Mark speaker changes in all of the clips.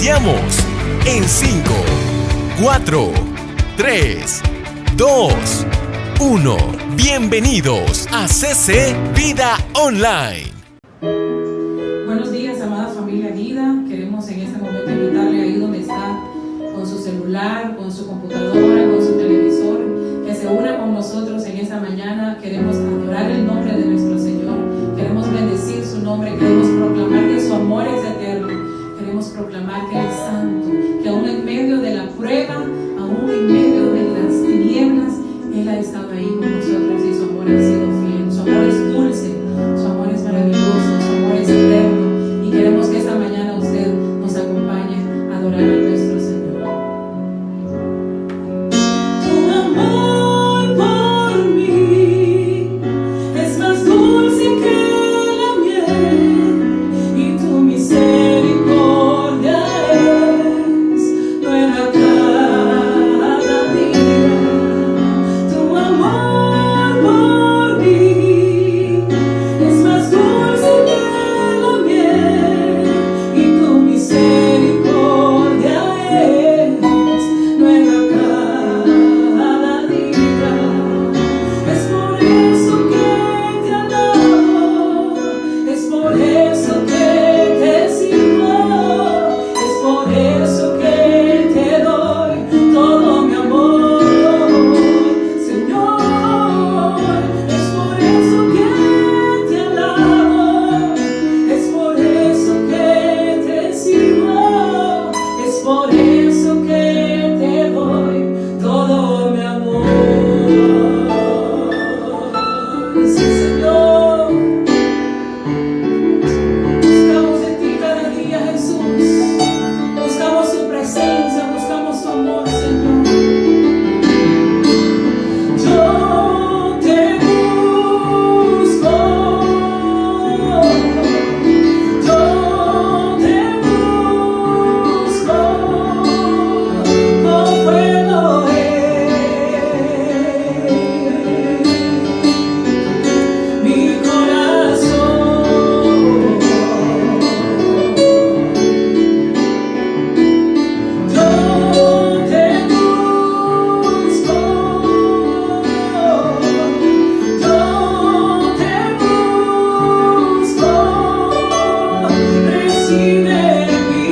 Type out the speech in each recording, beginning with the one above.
Speaker 1: Iniciamos en 5, 4, 3, 2, 1. Bienvenidos a CC Vida Online.
Speaker 2: Buenos días, amada familia Vida. Queremos en este momento invitarle ahí donde está, con su celular, con su computadora, con su televisor, que se una con nosotros en esta mañana. Queremos adorar el nombre de nuestro Señor. Queremos bendecir su nombre. Queremos proclamar que su amor es eterno. Queremos proclamar que Él es santo, que aún en medio de la prueba, aún en medio de las tinieblas, Él ha estado ahí con nosotros y su amor ha sido fiel. Su amor es dulce, su amor es maravilloso, su amor es eterno. Y queremos que esta mañana usted nos acompañe a adorar a nuestro Señor. Tu amor por mí es más dulce que la miel, y tu misericordia es nueva cada día. Tu amor por mí es más dulce que la miel, y tu misericordia es nueva cada día. Es por eso que te alabo, es por eso que te sirvo, es por eso que te doy todo mi amor, Señor. Es por eso que te alabo, es por eso que te sirvo, es por eso que te doy todo mi amor. Sí, Señor. Buscamos de ti cada día, Jesús. Buscamos su presencia, buscamos tu amor, Señor. Yo te busco, yo te busco, con fuego mi corazón. Yo te busco, yo te busco, recibe mi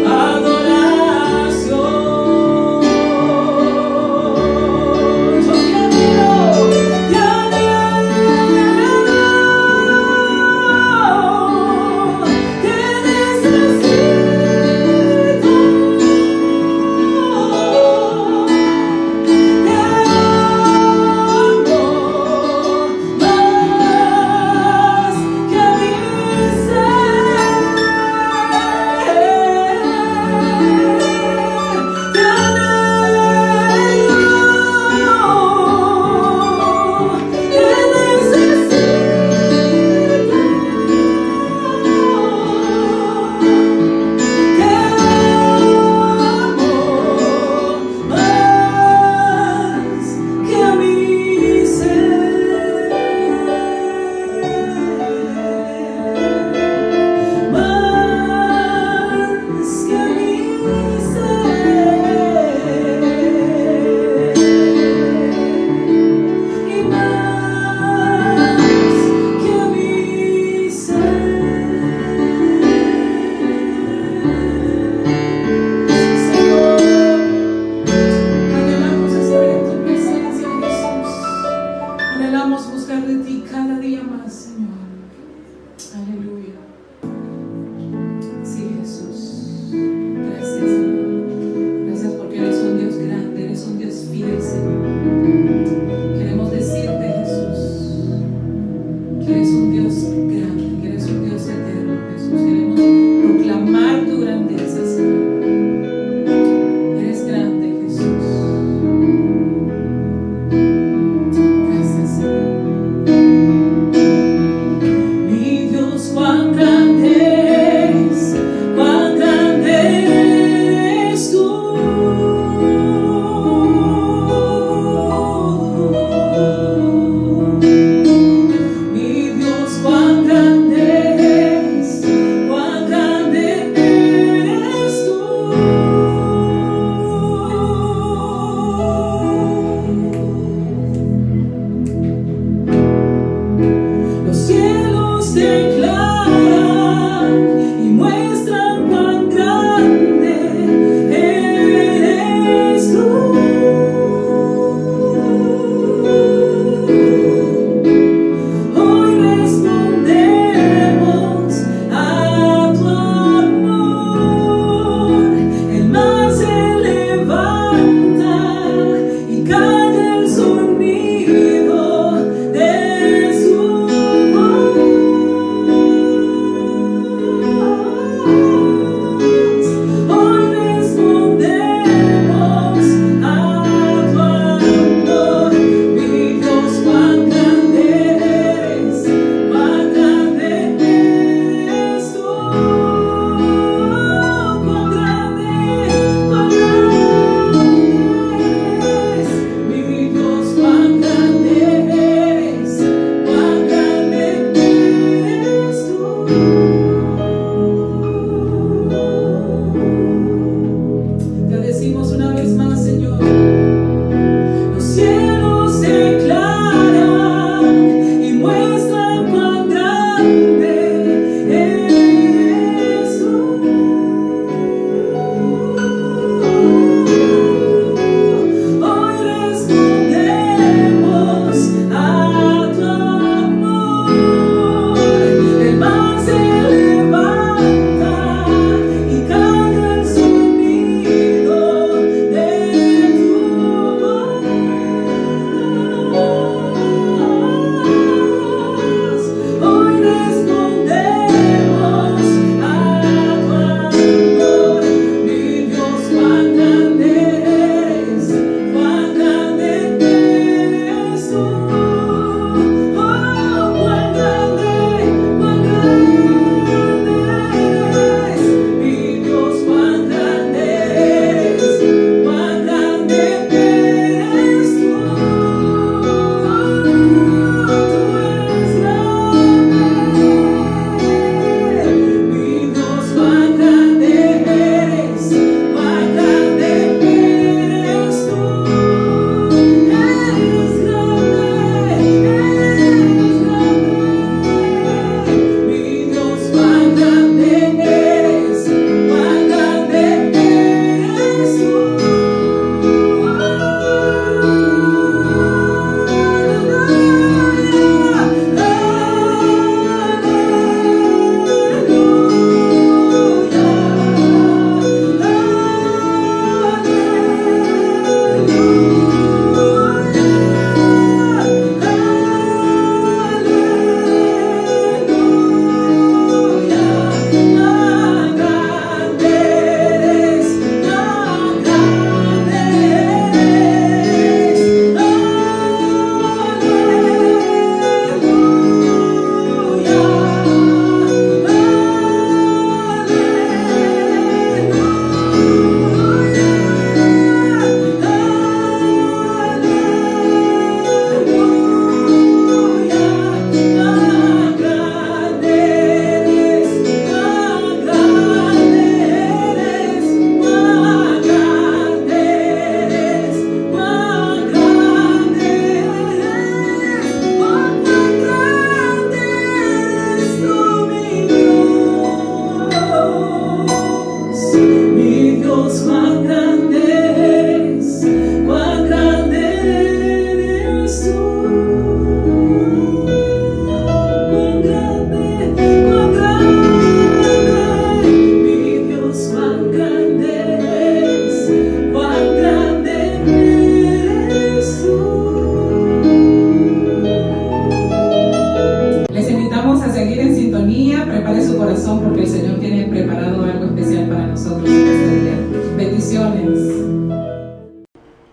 Speaker 2: adoración. Yo te anhelo, te anhelamos estar en tu presencia, Jesús. Anhelamos buscar de ti cada día más, Señor. Aleluya. Sí, Jesús. Gracias, Señor. Gracias porque eres un Dios grande, eres un Dios fiel, Señor. Queremos decirte, Jesús, que eres un Dios grande, que eres un Dios eterno, Jesús. Queremos proclamar tu grandeza, Señor. Eres grande, Jesús. Gracias, Señor. Mi Dios sintonía, prepare su corazón porque el Señor tiene preparado algo especial para nosotros en este día. Bendiciones.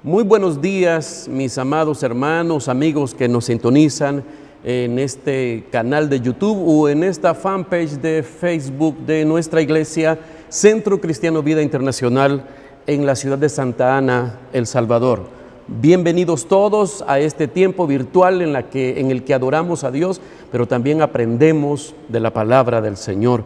Speaker 3: Muy buenos días, mis amados hermanos, amigos que nos sintonizan en este canal de YouTube o en esta fanpage de Facebook de nuestra iglesia Centro Cristiano Vida Internacional en la ciudad de Santa Ana, El Salvador. Bienvenidos todos a este tiempo virtual en el que adoramos a Dios, pero también aprendemos de la palabra del Señor.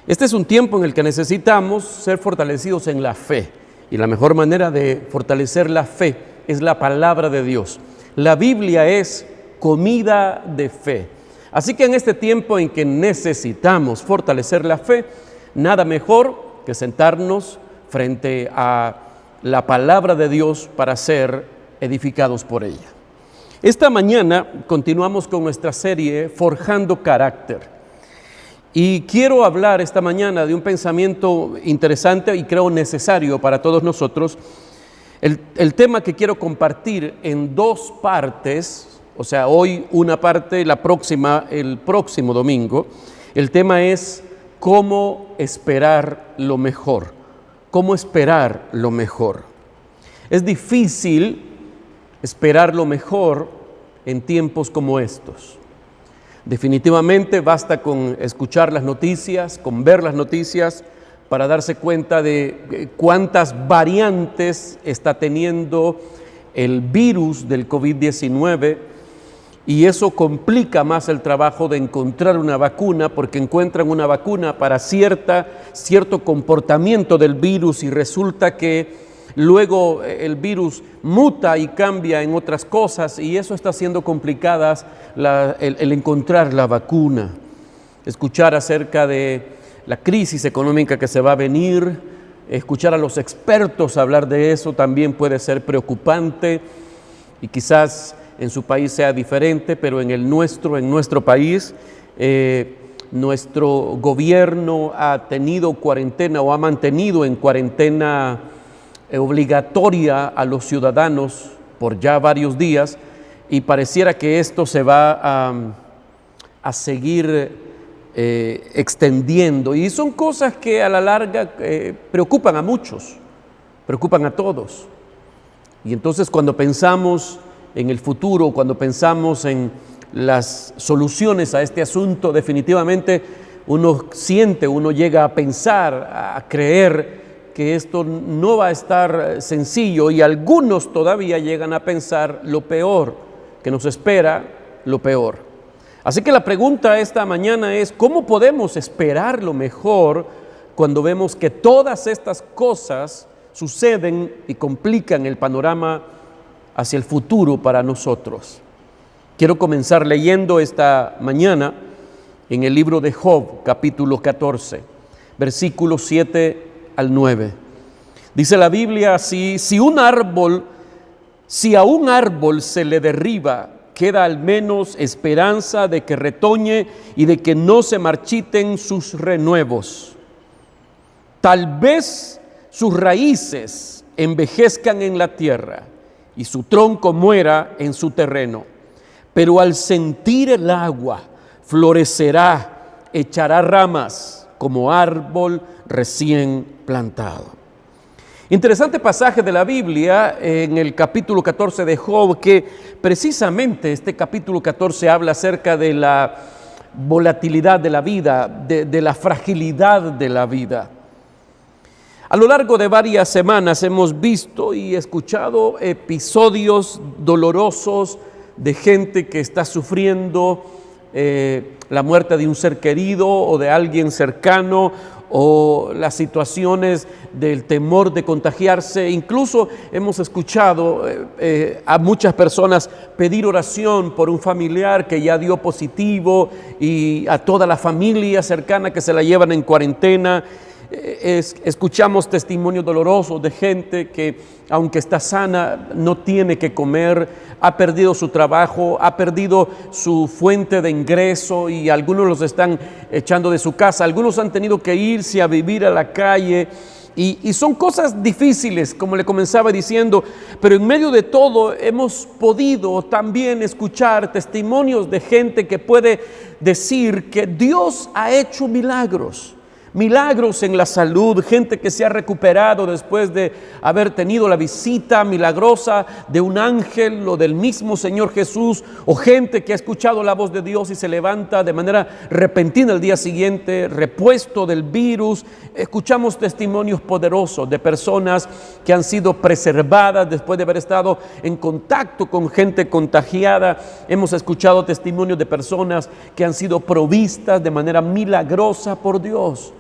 Speaker 3: Este es un tiempo en el que necesitamos ser fortalecidos en la fe, y la mejor manera de fortalecer la fe es la palabra de Dios. La Biblia es comida de fe. Así que en este tiempo en que necesitamos fortalecer la fe, nada mejor que sentarnos frente a la palabra de Dios para ser edificados por ella. Esta mañana continuamos con nuestra serie Forjando Carácter. Y quiero hablar esta mañana de un pensamiento interesante y creo necesario para todos nosotros. El tema que quiero compartir en dos partes, o sea, hoy una parte, la próxima, el próximo domingo. El tema es cómo esperar lo mejor. Cómo esperar lo mejor. Es difícil esperar lo mejor en tiempos como estos. Definitivamente basta con escuchar las noticias, con ver las noticias, para darse cuenta de cuántas variantes está teniendo el virus del COVID-19. Y eso complica más el trabajo de encontrar una vacuna, porque encuentran una vacuna para cierto comportamiento del virus y resulta que luego el virus muta y cambia en otras cosas y eso está haciendo complicadas el encontrar la vacuna. Escuchar acerca de la crisis económica que se va a venir, escuchar a los expertos hablar de eso también puede ser preocupante y quizás en su país sea diferente, pero en nuestro país, nuestro gobierno ha tenido cuarentena o ha mantenido en cuarentena obligatoria a los ciudadanos por ya varios días y pareciera que esto se va a seguir extendiendo. Y son cosas que a la larga preocupan a muchos, preocupan a todos. Y entonces cuando pensamos en el futuro, cuando pensamos en las soluciones a este asunto, definitivamente uno llega a pensar, a creer que esto no va a estar sencillo y algunos todavía llegan a pensar lo peor, que nos espera lo peor. Así que la pregunta esta mañana es, ¿cómo podemos esperar lo mejor cuando vemos que todas estas cosas suceden y complican el panorama hacia el futuro para nosotros? Quiero comenzar leyendo esta mañana en el libro de Job, capítulo 14, versículos 7 al 9. Dice la Biblia así: si a un árbol se le derriba, queda al menos esperanza de que retoñe y de que no se marchiten sus renuevos. Tal vez sus raíces envejezcan en la tierra y su tronco muera en su terreno, pero al sentir el agua florecerá, echará ramas como árbol recién plantado. Interesante pasaje de la Biblia en el capítulo 14 de Job, que precisamente este capítulo 14 habla acerca de la volatilidad de la vida, de la fragilidad de la vida. A lo largo de varias semanas hemos visto y escuchado episodios dolorosos de gente que está sufriendo la muerte de un ser querido o de alguien cercano, o las situaciones del temor de contagiarse. Incluso hemos escuchado a muchas personas pedir oración por un familiar que ya dio positivo y a toda la familia cercana que se la llevan en cuarentena. Escuchamos testimonios dolorosos de gente que, aunque está sana, no tiene que comer, ha perdido su trabajo, ha perdido su fuente de ingreso y algunos los están echando de su casa. Algunos han tenido que irse a vivir a la calle Y son cosas difíciles, como le comenzaba diciendo, pero en medio de todo hemos podido también escuchar testimonios de gente que puede decir que Dios ha hecho milagros. Milagros en la salud, gente que se ha recuperado después de haber tenido la visita milagrosa de un ángel o del mismo Señor Jesús, o gente que ha escuchado la voz de Dios y se levanta de manera repentina el día siguiente, repuesto del virus. Escuchamos testimonios poderosos de personas que han sido preservadas después de haber estado en contacto con gente contagiada. Hemos escuchado testimonios de personas que han sido provistas de manera milagrosa por Dios.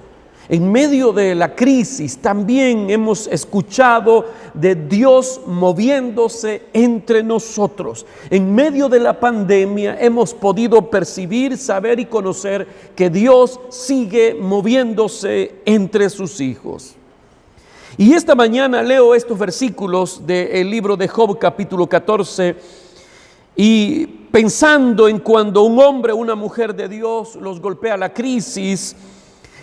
Speaker 3: En medio de la crisis también hemos escuchado de Dios moviéndose entre nosotros. En medio de la pandemia hemos podido percibir, saber y conocer que Dios sigue moviéndose entre sus hijos. Y esta mañana leo estos versículos del libro de Job, capítulo 14, y pensando en cuando un hombre o una mujer de Dios los golpea la crisis.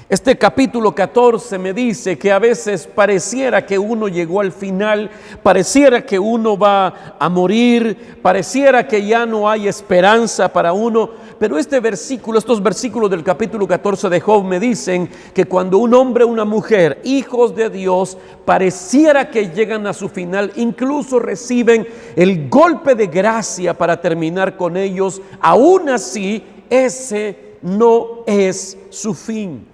Speaker 3: Este capítulo 14 me dice que a veces pareciera que uno llegó al final, pareciera que uno va a morir, pareciera que ya no hay esperanza para uno, pero estos versículos del capítulo 14 de Job me dicen que cuando un hombre o una mujer, hijos de Dios, pareciera que llegan a su final, incluso reciben el golpe de gracia para terminar con ellos, aún así ese no es su fin.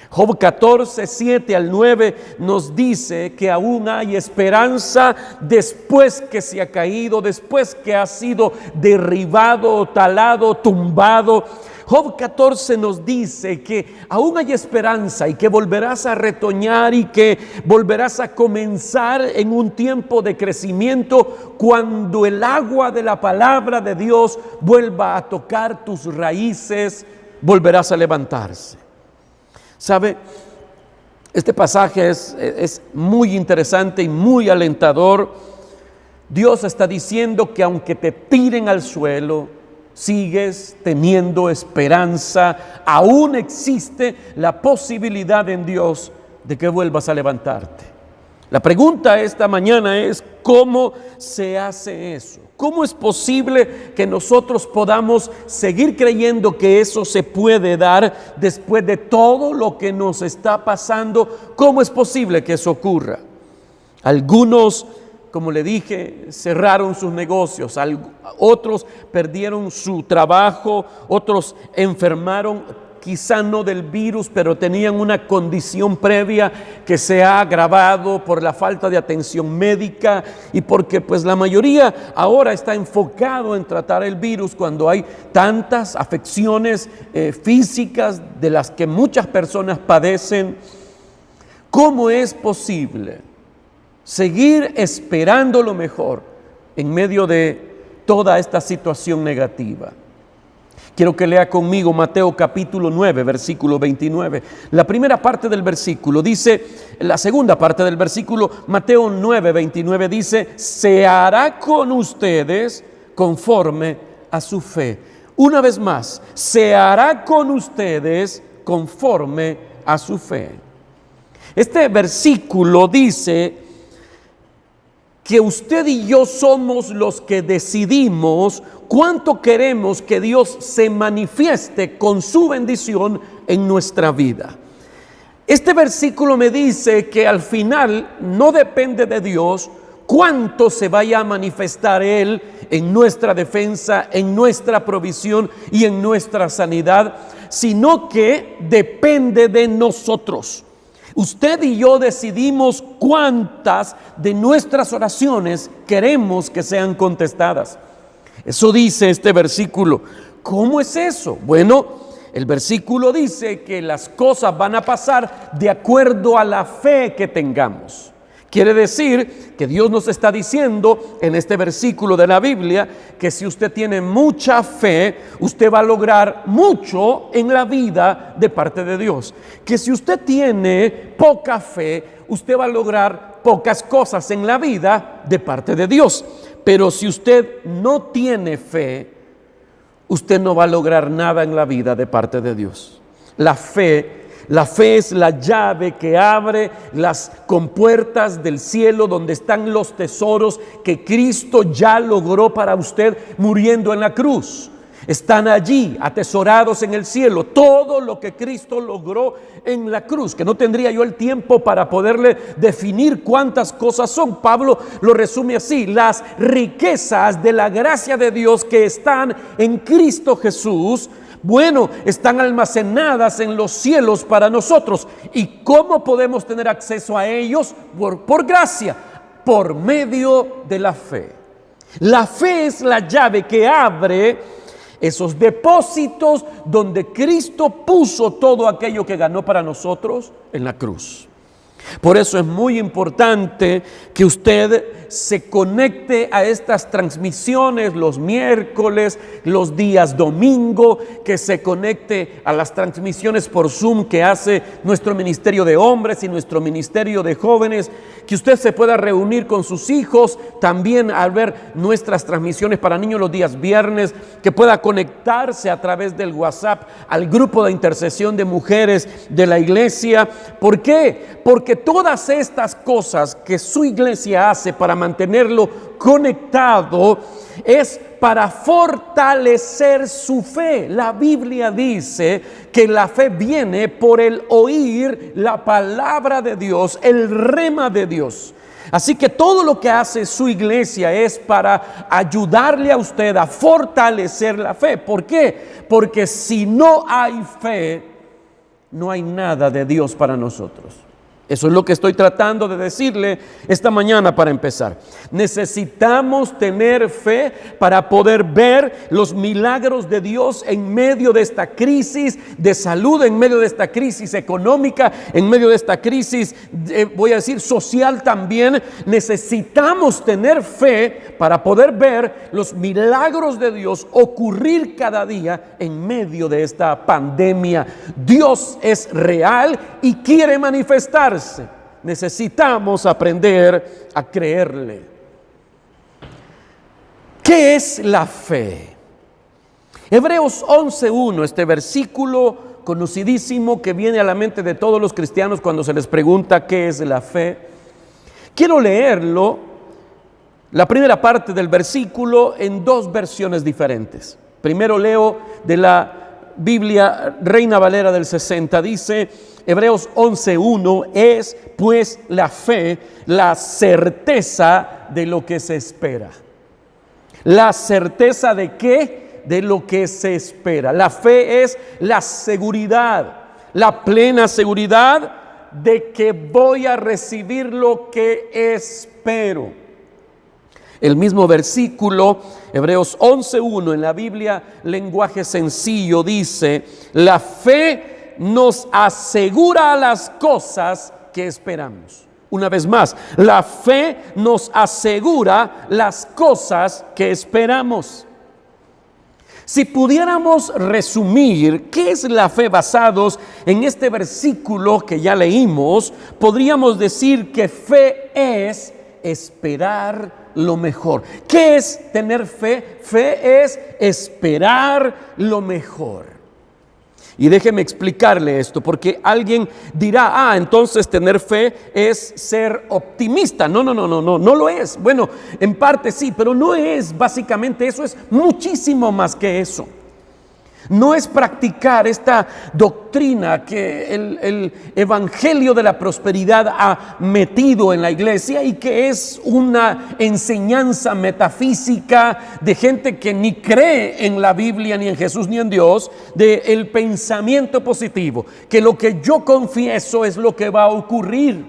Speaker 3: Job 14, 7 al 9 nos dice que aún hay esperanza después que se ha caído, después que ha sido derribado, talado, tumbado. Job 14 nos dice que aún hay esperanza y que volverás a retoñar y que volverás a comenzar en un tiempo de crecimiento cuando el agua de la palabra de Dios vuelva a tocar tus raíces, volverás a levantarse. ¿Sabe? Este pasaje es muy interesante y muy alentador. Dios está diciendo que aunque te tiren al suelo, sigues teniendo esperanza. Aún existe la posibilidad en Dios de que vuelvas a levantarte. La pregunta esta mañana es: ¿cómo se hace eso? ¿Cómo es posible que nosotros podamos seguir creyendo que eso se puede dar después de todo lo que nos está pasando? ¿Cómo es posible que eso ocurra? Algunos, como le dije, cerraron sus negocios, otros perdieron su trabajo, otros enfermaron, quizá no del virus, pero tenían una condición previa que se ha agravado por la falta de atención médica y porque pues la mayoría ahora está enfocado en tratar el virus cuando hay tantas afecciones físicas de las que muchas personas padecen. ¿Cómo es posible seguir esperando lo mejor en medio de toda esta situación negativa? Quiero que lea conmigo Mateo capítulo 9, versículo 29. La primera parte del versículo dice, la segunda parte del versículo, Mateo 9, 29 dice: se hará con ustedes conforme a su fe. Una vez más, se hará con ustedes conforme a su fe. Este versículo dice que usted y yo somos los que decidimos cuánto queremos que Dios se manifieste con su bendición en nuestra vida. Este versículo me dice que al final no depende de Dios cuánto se vaya a manifestar Él en nuestra defensa, en nuestra provisión y en nuestra sanidad, sino que depende de nosotros. Usted y yo decidimos cuántas de nuestras oraciones queremos que sean contestadas. Eso dice este versículo. ¿Cómo es eso? Bueno, el versículo dice que las cosas van a pasar de acuerdo a la fe que tengamos. Quiere decir que Dios nos está diciendo en este versículo de la Biblia que si usted tiene mucha fe, usted va a lograr mucho en la vida de parte de Dios. Que si usted tiene poca fe, usted va a lograr pocas cosas en la vida de parte de Dios. Pero si usted no tiene fe, usted no va a lograr nada en la vida de parte de Dios. La fe La fe es la llave que abre las compuertas del cielo donde están los tesoros que Cristo ya logró para usted muriendo en la cruz. Están allí atesorados en el cielo, todo lo que Cristo logró en la cruz, que no tendría yo el tiempo para poderle definir cuántas cosas son. Pablo lo resume así: las riquezas de la gracia de Dios que están en Cristo Jesús, bueno, están almacenadas en los cielos para nosotros. ¿Y cómo podemos tener acceso a ellos? Por gracia, por medio de la fe. La fe es la llave que abre esos depósitos donde Cristo puso todo aquello que ganó para nosotros en la cruz. Por eso es muy importante que usted se conecte a estas transmisiones los miércoles, los días domingo, que se conecte a las transmisiones por Zoom que hace nuestro ministerio de hombres y nuestro ministerio de jóvenes, que usted se pueda reunir con sus hijos también al ver nuestras transmisiones para niños los días viernes, que pueda conectarse a través del WhatsApp al grupo de intercesión de mujeres de la iglesia. ¿Por qué? Porque todas estas cosas que su iglesia hace para mantenerlo conectado es para fortalecer su fe. La Biblia dice que la fe viene por el oír la palabra de Dios, el rema de Dios. Así que todo lo que hace su iglesia es para ayudarle a usted a fortalecer la fe. ¿Por qué? Porque si no hay fe, no hay nada de Dios para nosotros. Eso es lo que estoy tratando de decirle esta mañana para empezar. Necesitamos tener fe para poder ver los milagros de Dios en medio de esta crisis de salud, en medio de esta crisis económica, en medio de esta crisis, voy a decir, social también. Necesitamos tener fe para poder ver los milagros de Dios ocurrir cada día en medio de esta pandemia. Dios es real y quiere manifestarse. Necesitamos aprender a creerle. ¿Qué es la fe? Hebreos 11:1, este versículo conocidísimo que viene a la mente de todos los cristianos cuando se les pregunta qué es la fe. Quiero leerlo, la primera parte del versículo, en dos versiones diferentes. Primero leo de la Biblia Reina Valera del 60, dice Hebreos 11:1: es pues la fe la certeza de lo que se espera. ¿La certeza de qué? De lo que se espera. La fe es la seguridad, la plena seguridad de que voy a recibir lo que espero. El mismo versículo, Hebreos 11:1, en la Biblia lenguaje sencillo, dice: la fe nos asegura las cosas que esperamos. Una vez más, la fe nos asegura las cosas que esperamos. Si pudiéramos resumir qué es la fe basados en este versículo que ya leímos, podríamos decir que fe es esperar lo mejor. ¿Qué es tener fe? Fe es esperar lo mejor. Y déjeme explicarle esto, porque alguien dirá: entonces tener fe es ser optimista. No lo es. Bueno, en parte sí, pero no es básicamente eso, es muchísimo más que eso. No es practicar esta doctrina que el evangelio de la prosperidad ha metido en la iglesia y que es una enseñanza metafísica de gente que ni cree en la Biblia, ni en Jesús, ni en Dios, del pensamiento positivo, que lo que yo confieso es lo que va a ocurrir.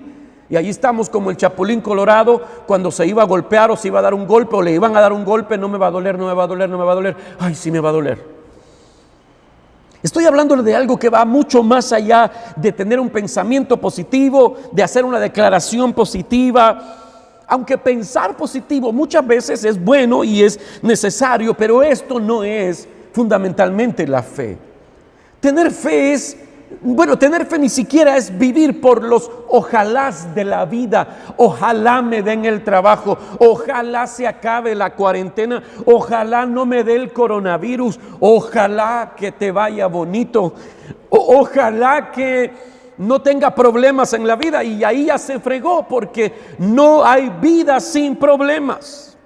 Speaker 3: Y allí estamos como el Chapulín Colorado cuando se iba a golpear o se iba a dar un golpe o le iban a dar un golpe: no me va a doler, no me va a doler, no me va a doler. Ay, sí me va a doler. Estoy hablando de algo que va mucho más allá de tener un pensamiento positivo, de hacer una declaración positiva. Aunque pensar positivo muchas veces es bueno y es necesario, pero esto no es fundamentalmente la fe. Tener fe es tener fe ni siquiera es vivir por los ojalás de la vida. Ojalá me den el trabajo, ojalá se acabe la cuarentena, ojalá no me dé el coronavirus, ojalá que te vaya bonito, ojalá que no tenga problemas en la vida. Y ahí ya se fregó, porque no hay vida sin problemas.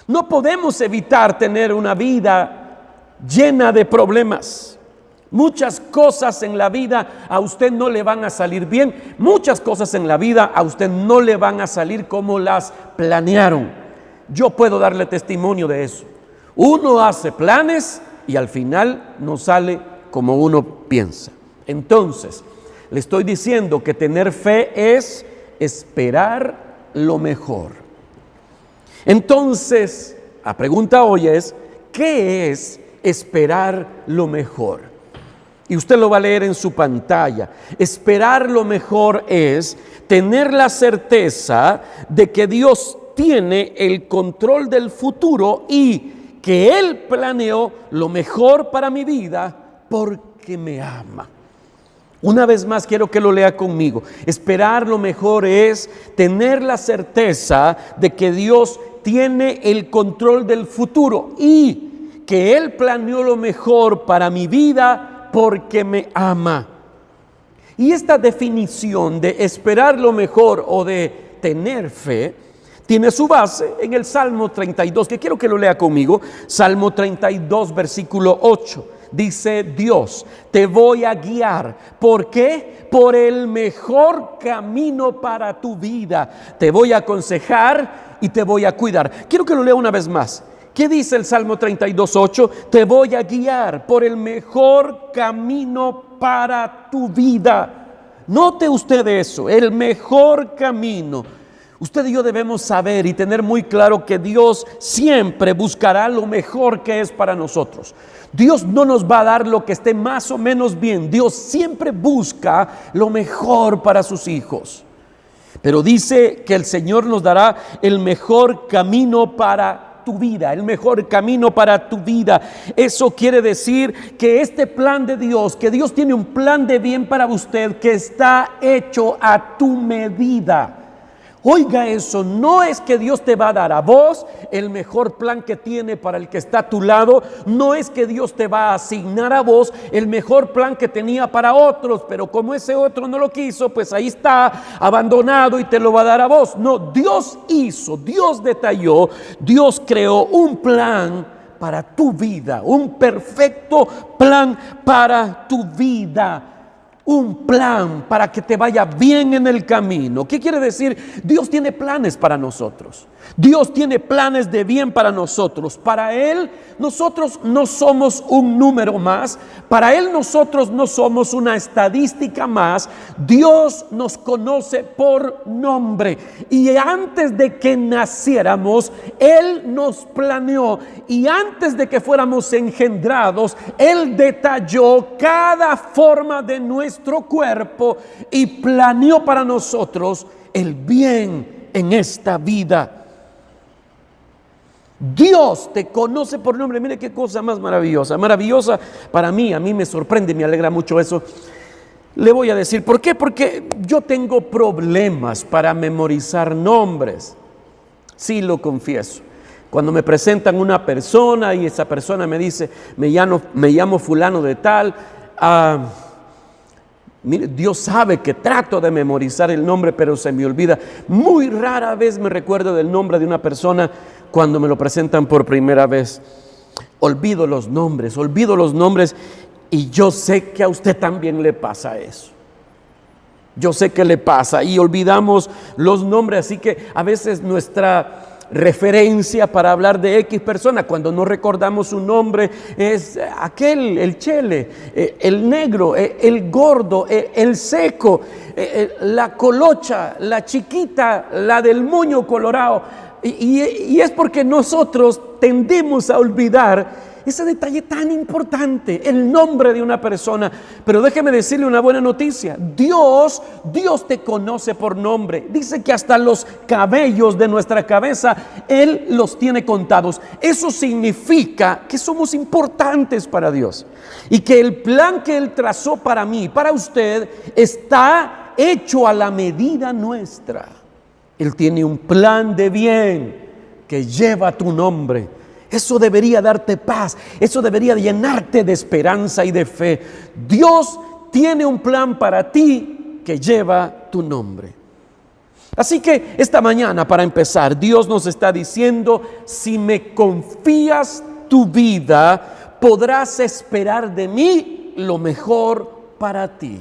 Speaker 3: No podemos evitar tener una vida llena de problemas. Muchas cosas en la vida a usted no le van a salir bien. Muchas cosas en la vida a usted no le van a salir como las planearon. Yo puedo darle testimonio de eso. Uno hace planes y al final no sale como uno piensa. Entonces, le estoy diciendo que tener fe es esperar lo mejor. Entonces, la pregunta hoy es, ¿qué es esperar lo mejor? Y usted lo va a leer en su pantalla. Esperar lo mejor es tener la certeza de que Dios tiene el control del futuro y que Él planeó lo mejor para mi vida porque me ama. Una vez más quiero que lo lea conmigo. Esperar lo mejor es tener la certeza de que Dios tiene el control del futuro y que Él planeó lo mejor para mi vida porque me ama. Y esta definición de esperar lo mejor o de tener fe tiene su base en el Salmo 32, que quiero que lo lea conmigo. Salmo 32, versículo 8. Dice Dios, te voy a guiar. ¿Por qué? Por el mejor camino para tu vida. Te voy a aconsejar y te voy a cuidar. Quiero que lo lea una vez más. ¿Qué dice el Salmo 32:8? Te voy a guiar por el mejor camino para tu vida. Note usted eso, el mejor camino. Usted y yo debemos saber y tener muy claro que Dios siempre buscará lo mejor que es para nosotros. Dios no nos va a dar lo que esté más o menos bien. Dios siempre busca lo mejor para sus hijos. Pero dice que el Señor nos dará el mejor camino para tu vida, el mejor camino para tu vida. Eso quiere decir que este plan de Dios, que Dios tiene un plan de bien para usted que está hecho a tu medida. Oiga eso, no es que Dios te va a dar a vos el mejor plan que tiene para el que está a tu lado, no es que Dios te va a asignar a vos el mejor plan que tenía para otros, pero como ese otro no lo quiso, pues ahí está abandonado y te lo va a dar a vos. No, Dios hizo, Dios detalló, Dios creó un plan para tu vida, un perfecto plan para tu vida. Un plan para que te vaya bien en el camino. ¿Qué quiere decir? Dios tiene planes para nosotros. Dios tiene planes de bien para nosotros. Para Él, nosotros no somos un número más. Para Él, nosotros no somos una estadística más. Dios nos conoce por nombre. Y antes de que naciéramos, Él nos planeó. Y antes de que fuéramos engendrados, Él detalló cada forma de nuestro cuerpo y planeó para nosotros el bien en esta vida. Dios te conoce por nombre. Mire qué cosa más maravillosa. Maravillosa para mí, a mí me sorprende, me alegra mucho eso. Le voy a decir, ¿por qué? Porque yo tengo problemas para memorizar nombres. Sí, lo confieso. Cuando me presentan una persona y esa persona me dice, me llamo fulano de tal, mire, Dios sabe que trato de memorizar el nombre, pero se me olvida. Muy rara vez me recuerdo del nombre de una persona cuando me lo presentan por primera vez. Olvido los nombres y yo sé que a usted también le pasa eso. Yo sé que le pasa y olvidamos los nombres, así que a veces nuestra referencia para hablar de X persona, cuando no recordamos su nombre, es aquel, el chele, el negro, el gordo, el seco, la colocha, la chiquita, la del moño colorado. Y es porque nosotros tendemos a olvidar ese detalle tan importante, el nombre de una persona. Pero déjeme decirle una buena noticia. Dios te conoce por nombre. Dice que hasta los cabellos de nuestra cabeza Él los tiene contados. Eso significa que somos importantes para Dios y que el plan que Él trazó para mí, para usted, está hecho a la medida nuestra. Él tiene un plan de bien que lleva tu nombre. Eso debería darte paz, eso debería llenarte de esperanza y de fe. Dios tiene un plan para ti que lleva tu nombre. Así que esta mañana, para empezar, Dios nos está diciendo: si me confías tu vida, podrás esperar de mí lo mejor para ti.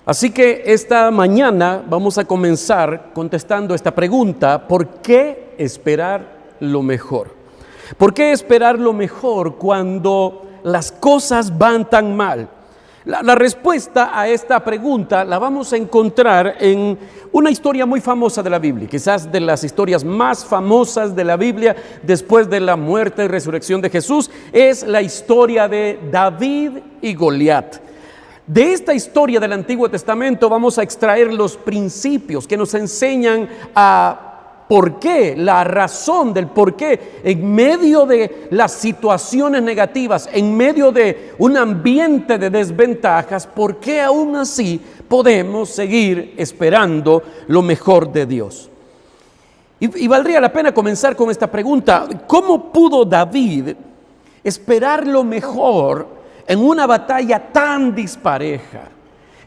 Speaker 3: Así que esta mañana vamos a comenzar contestando esta pregunta: ¿por qué esperar lo mejor? ¿Por qué esperar lo mejor cuando las cosas van tan mal? La respuesta a esta pregunta la vamos a encontrar en una historia muy famosa de la Biblia, quizás de las historias más famosas de la Biblia después de la muerte y resurrección de Jesús. Es la historia de David y Goliat. De esta historia del Antiguo Testamento vamos a extraer los principios que nos enseñan a por qué, la razón del por qué, en medio de las situaciones negativas, en medio de un ambiente de desventajas, por qué aún así podemos seguir esperando lo mejor de Dios. Y valdría la pena comenzar con esta pregunta: ¿cómo pudo David esperar lo mejor en una batalla tan dispareja?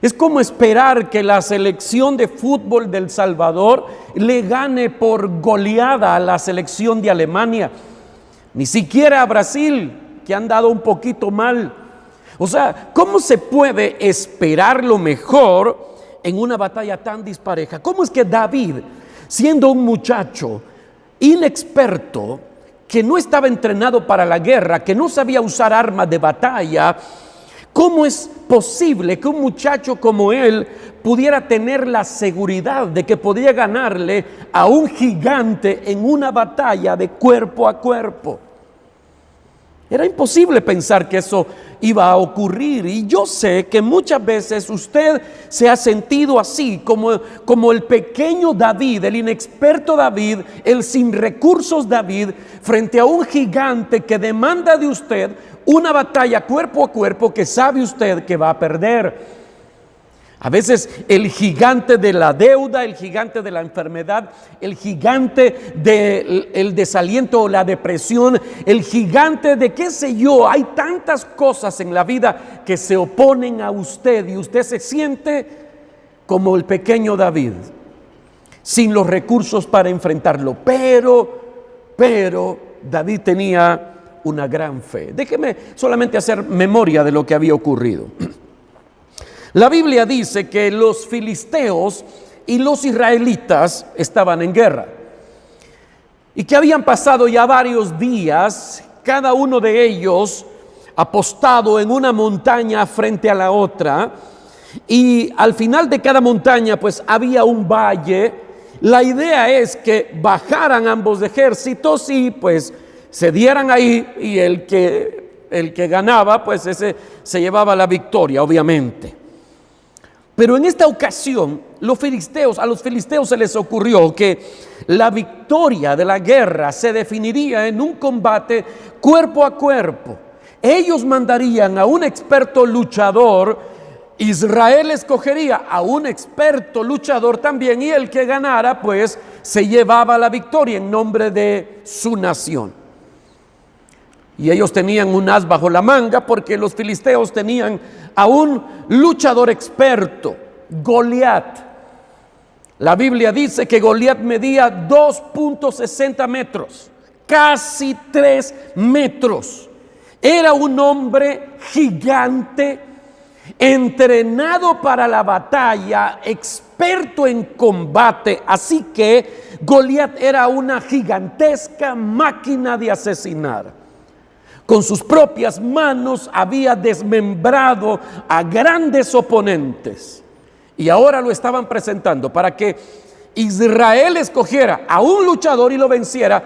Speaker 3: Es como esperar que la selección de fútbol del Salvador le gane por goleada a la selección de Alemania. Ni siquiera a Brasil, que han dado un poquito mal. O sea, ¿cómo se puede esperar lo mejor en una batalla tan dispareja? ¿Cómo es que David, siendo un muchacho inexperto, que no estaba entrenado para la guerra, que no sabía usar armas de batalla, cómo es posible que un muchacho como él pudiera tener la seguridad de que podía ganarle a un gigante en una batalla de cuerpo a cuerpo? Era imposible pensar que eso iba a ocurrir, y yo sé que muchas veces usted se ha sentido así, como el pequeño David, el inexperto David, el sin recursos David, frente a un gigante que demanda de usted una batalla cuerpo a cuerpo que sabe usted que va a perder. A veces el gigante de la deuda, el gigante de la enfermedad, el gigante del desaliento o la depresión, el gigante de qué sé yo, hay tantas cosas en la vida que se oponen a usted y usted se siente como el pequeño David, sin los recursos para enfrentarlo. Pero David tenía una gran fe. Déjeme solamente hacer memoria de lo que había ocurrido. La Biblia dice que los filisteos y los israelitas estaban en guerra y que habían pasado ya varios días, cada uno de ellos apostado en una montaña frente a la otra, y al final de cada montaña pues había un valle. La idea es que bajaran ambos ejércitos y pues se dieran ahí, y el que ganaba pues ese se llevaba la victoria, obviamente. Pero en esta ocasión a los filisteos se les ocurrió que la victoria de la guerra se definiría en un combate cuerpo a cuerpo. Ellos mandarían a un experto luchador, Israel escogería a un experto luchador también, y el que ganara pues se llevaba la victoria en nombre de su nación. Y ellos tenían un as bajo la manga, porque los filisteos tenían a un luchador experto, Goliat. La Biblia dice que Goliat medía 2.60 metros, casi 3 metros. Era un hombre gigante, entrenado para la batalla, experto en combate. Así que Goliat era una gigantesca máquina de asesinar. Con sus propias manos había desmembrado a grandes oponentes, y ahora lo estaban presentando para que Israel escogiera a un luchador y lo venciera.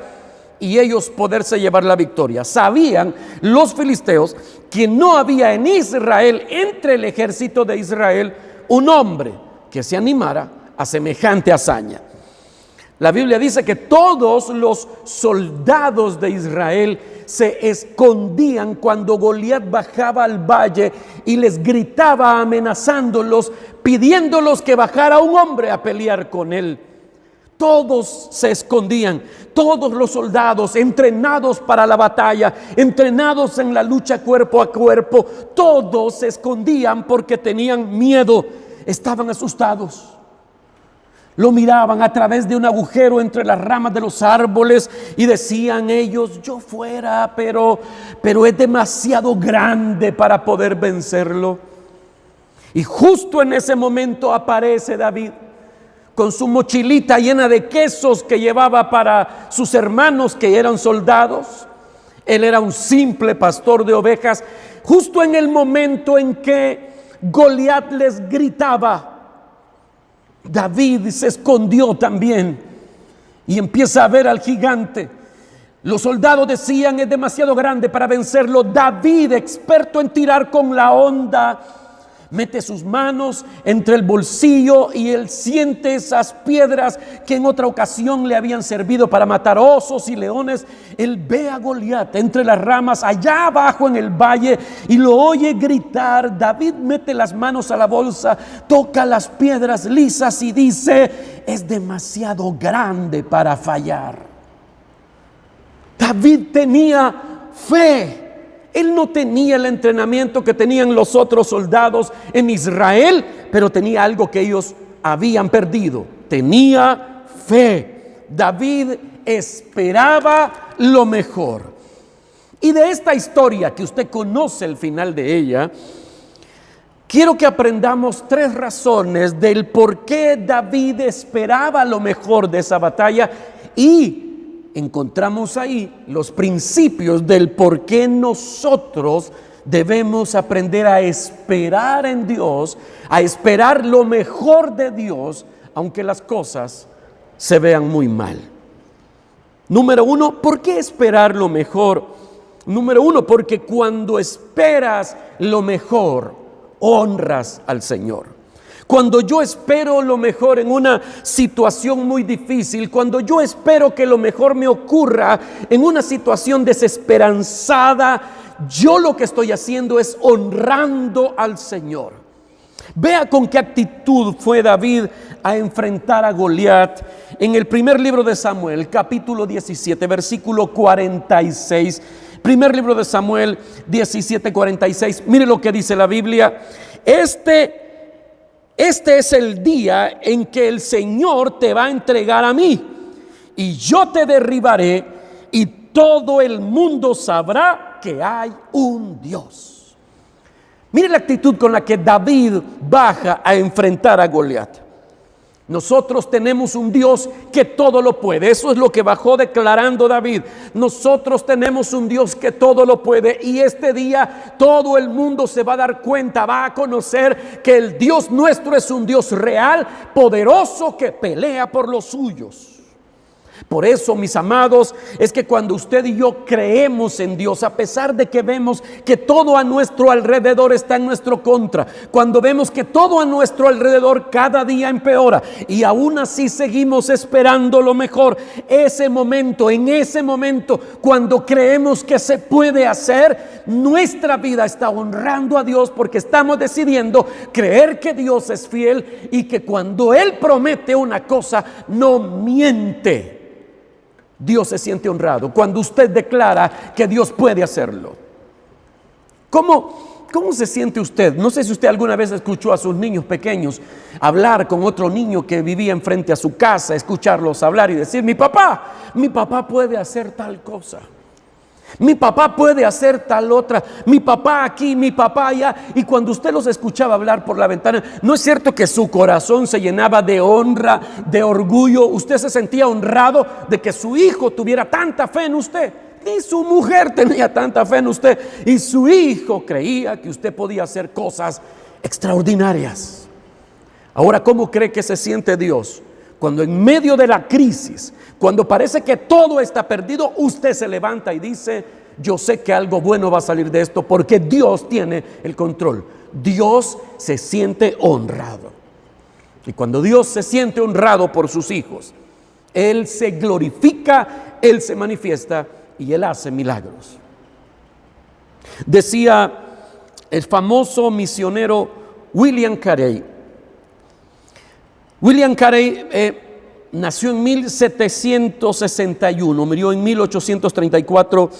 Speaker 3: y ellos poderse llevar la victoria. Sabían los filisteos que no había en Israel, entre el ejército de Israel, un hombre que se animara a semejante hazaña. La Biblia dice que todos los soldados de Israel se escondían cuando Goliat bajaba al valle y les gritaba amenazándolos, pidiéndolos que bajara un hombre a pelear con él. Todos se escondían, todos los soldados entrenados para la batalla, entrenados en la lucha cuerpo a cuerpo, todos se escondían porque tenían miedo, estaban asustados. Lo miraban a través de un agujero entre las ramas de los árboles y decían ellos: yo fuera, pero es demasiado grande para poder vencerlo. Y justo en ese momento aparece David con su mochilita llena de quesos que llevaba para sus hermanos que eran soldados. Él era un simple pastor de ovejas. Justo en el momento en que Goliat les gritaba, David se escondió también y empieza a ver al gigante. Los soldados decían: es demasiado grande para vencerlo. David, experto en tirar con la honda, mete sus manos entre el bolsillo y él siente esas piedras que en otra ocasión le habían servido para matar osos y leones. Él ve a Goliat entre las ramas allá abajo en el valle y lo oye gritar. David mete las manos a la bolsa, toca las piedras lisas y dice: es demasiado grande para fallar. David tenía fe. Él no tenía el entrenamiento que tenían los otros soldados en Israel, pero tenía algo que ellos habían perdido. Tenía fe. David esperaba lo mejor. Y de esta historia, que usted conoce el final de ella, quiero que aprendamos 3 razones del por qué David esperaba lo mejor de esa batalla, y encontramos ahí los principios del por qué nosotros debemos aprender a esperar en Dios, a esperar lo mejor de Dios, aunque las cosas se vean muy mal. Número 1, ¿por qué esperar lo mejor? Número 1, porque cuando esperas lo mejor, honras al Señor. Cuando yo espero lo mejor en una situación muy difícil, cuando yo espero que lo mejor me ocurra en una situación desesperanzada, yo lo que estoy haciendo es honrando al Señor. Vea con qué actitud fue David a enfrentar a Goliat en el primer libro de Samuel, capítulo 17, versículo 46. Primer libro de Samuel 17, 46. Mire lo que dice la Biblia. Este es el día en que el Señor te va a entregar a mí, y yo te derribaré, y todo el mundo sabrá que hay un Dios. Mire la actitud con la que David baja a enfrentar a Goliat. Nosotros tenemos un Dios que todo lo puede. Eso es lo que bajó declarando David. Nosotros tenemos un Dios que todo lo puede, y este día todo el mundo se va a dar cuenta, va a conocer que el Dios nuestro es un Dios real, poderoso, que pelea por los suyos. Por eso, mis amados, es que cuando usted y yo creemos en Dios, a pesar de que vemos que todo a nuestro alrededor está en nuestro contra, cuando vemos que todo a nuestro alrededor cada día empeora, y aún así seguimos esperando lo mejor, en ese momento, cuando creemos que se puede hacer, nuestra vida está honrando a Dios, porque estamos decidiendo creer que Dios es fiel y que cuando Él promete una cosa, no miente. Dios se siente honrado cuando usted declara que Dios puede hacerlo. ¿Cómo se siente usted? No sé si usted alguna vez escuchó a sus niños pequeños hablar con otro niño que vivía enfrente a su casa, escucharlos hablar y decir: mi papá puede hacer tal cosa. Mi papá puede hacer tal otra. Mi papá aquí, mi papá allá. Y cuando usted los escuchaba hablar por la ventana, ¿no es cierto que su corazón se llenaba de honra, de orgullo? Usted se sentía honrado de que su hijo tuviera tanta fe en usted. Ni su mujer tenía tanta fe en usted, y su hijo creía que usted podía hacer cosas extraordinarias. Ahora, ¿cómo cree que se siente Dios cuando en medio de la crisis, cuando parece que todo está perdido, usted se levanta y dice: yo sé que algo bueno va a salir de esto porque Dios tiene el control. Dios se siente honrado. Y cuando Dios se siente honrado por sus hijos, Él se glorifica, Él se manifiesta y Él hace milagros. Decía el famoso misionero William Carey. William Carey nació en 1761, murió en 1834.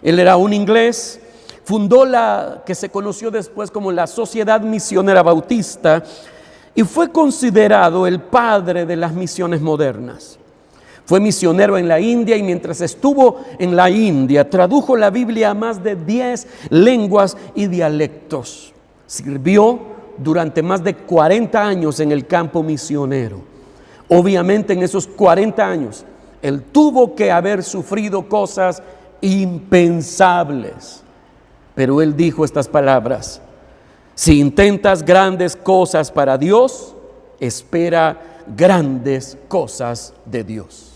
Speaker 3: Él era un inglés, fundó la que se conoció después como la Sociedad Misionera Bautista y fue considerado el padre de las misiones modernas. Fue misionero en la India y mientras estuvo en la India tradujo la Biblia a más de 10 lenguas y dialectos. Sirvió durante más de 40 años en el campo misionero. Obviamente en esos 40 años él tuvo que haber sufrido cosas impensables, pero él dijo estas palabras: si intentas grandes cosas para Dios, espera grandes cosas de Dios.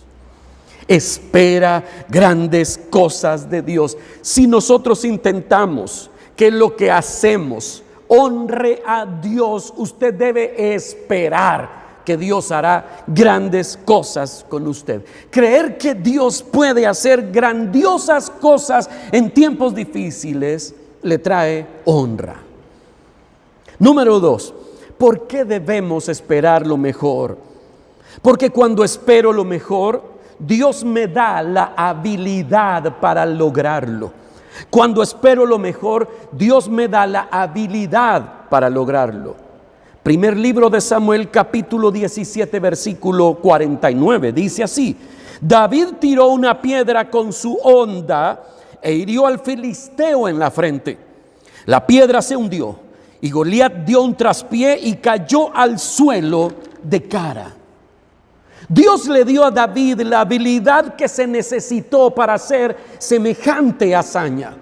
Speaker 3: Espera grandes cosas de Dios. Si nosotros intentamos que lo que hacemos honre a Dios, usted debe esperar que Dios hará grandes cosas con usted. Creer que Dios puede hacer grandiosas cosas en tiempos difíciles le trae honra. Número 2, ¿por qué debemos esperar lo mejor? Porque cuando espero lo mejor, Dios me da la habilidad para lograrlo. Cuando espero lo mejor, Dios me da la habilidad para lograrlo. Primer libro de Samuel, capítulo 17, versículo 49, dice así: David tiró una piedra con su honda e hirió al filisteo en la frente. La piedra se hundió y Goliat dio un traspié y cayó al suelo de cara. Dios le dio a David la habilidad que se necesitó para hacer semejante hazaña.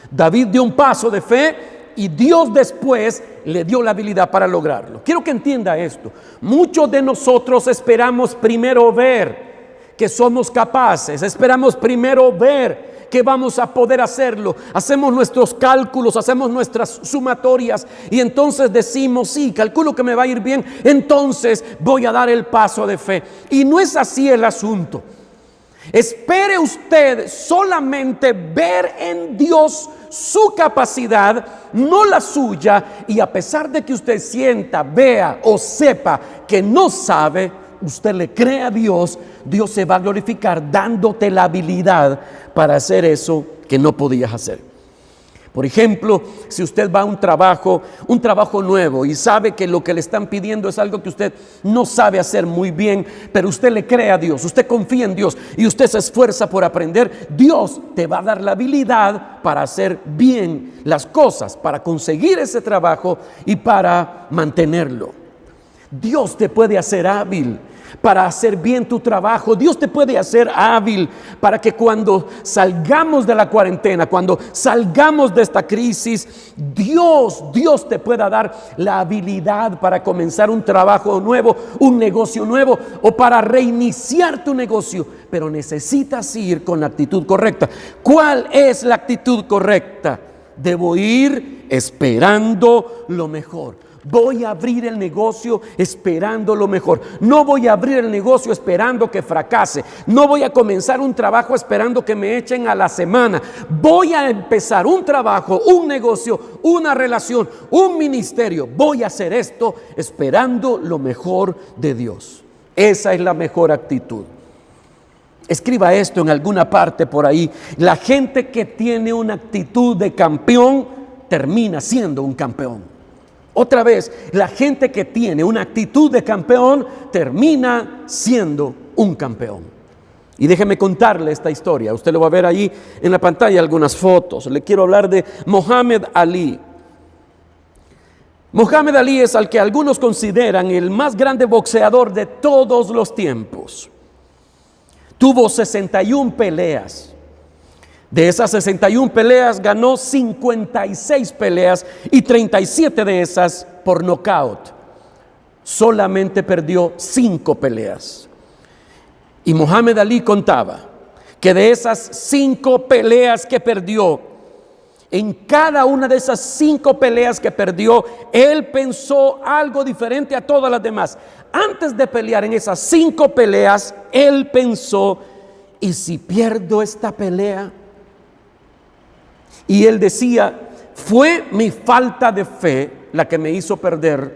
Speaker 3: David dio un paso de fe y Dios después le dio la habilidad para lograrlo. Quiero que entienda esto. Muchos de nosotros esperamos primero ver que somos capaces, esperamos primero ver que vamos a poder hacerlo. Hacemos nuestros cálculos, hacemos nuestras sumatorias y entonces decimos: sí, calculo que me va a ir bien, entonces voy a dar el paso de fe. Y no es así el asunto. Espere usted solamente ver en Dios su capacidad, no la suya, y a pesar de que usted sienta, vea o sepa que no sabe, usted le cree a Dios, Dios se va a glorificar dándote la habilidad para hacer eso que no podías hacer. Por ejemplo, si usted va a un trabajo nuevo y sabe que lo que le están pidiendo es algo que usted no sabe hacer muy bien, pero usted le cree a Dios, usted confía en Dios y usted se esfuerza por aprender, Dios te va a dar la habilidad para hacer bien las cosas, para conseguir ese trabajo y para mantenerlo. Dios te puede hacer hábil para hacer bien tu trabajo. Dios te puede hacer hábil para que cuando salgamos de la cuarentena, cuando salgamos de esta crisis, Dios te pueda dar la habilidad para comenzar un trabajo nuevo, un negocio nuevo o para reiniciar tu negocio. Pero necesitas ir con la actitud correcta. ¿Cuál es la actitud correcta? Debo ir esperando lo mejor. Voy a abrir el negocio esperando lo mejor. No voy a abrir el negocio esperando que fracase. No voy a comenzar un trabajo esperando que me echen a la semana. Voy a empezar un trabajo, un negocio, una relación, un ministerio. Voy a hacer esto esperando lo mejor de Dios. Esa es la mejor actitud. Escriba esto en alguna parte por ahí. La gente que tiene una actitud de campeón termina siendo un campeón. Otra vez, la gente que tiene una actitud de campeón termina siendo un campeón. Y déjeme contarle esta historia. Usted lo va a ver ahí en la pantalla algunas fotos. Le quiero hablar de Muhammad Ali. Muhammad Ali es al que algunos consideran el más grande boxeador de todos los tiempos. Tuvo 61 peleas. De esas 61 peleas ganó 56 peleas y 37 de esas por nocaut. Solamente perdió 5 peleas. Y Mohamed Ali contaba que de esas 5 peleas que perdió, en cada una de esas 5 peleas que perdió, él pensó algo diferente a todas las demás. Antes de pelear en esas 5 peleas, él pensó, ¿y si pierdo esta pelea? Y él decía, fue mi falta de fe la que me hizo perder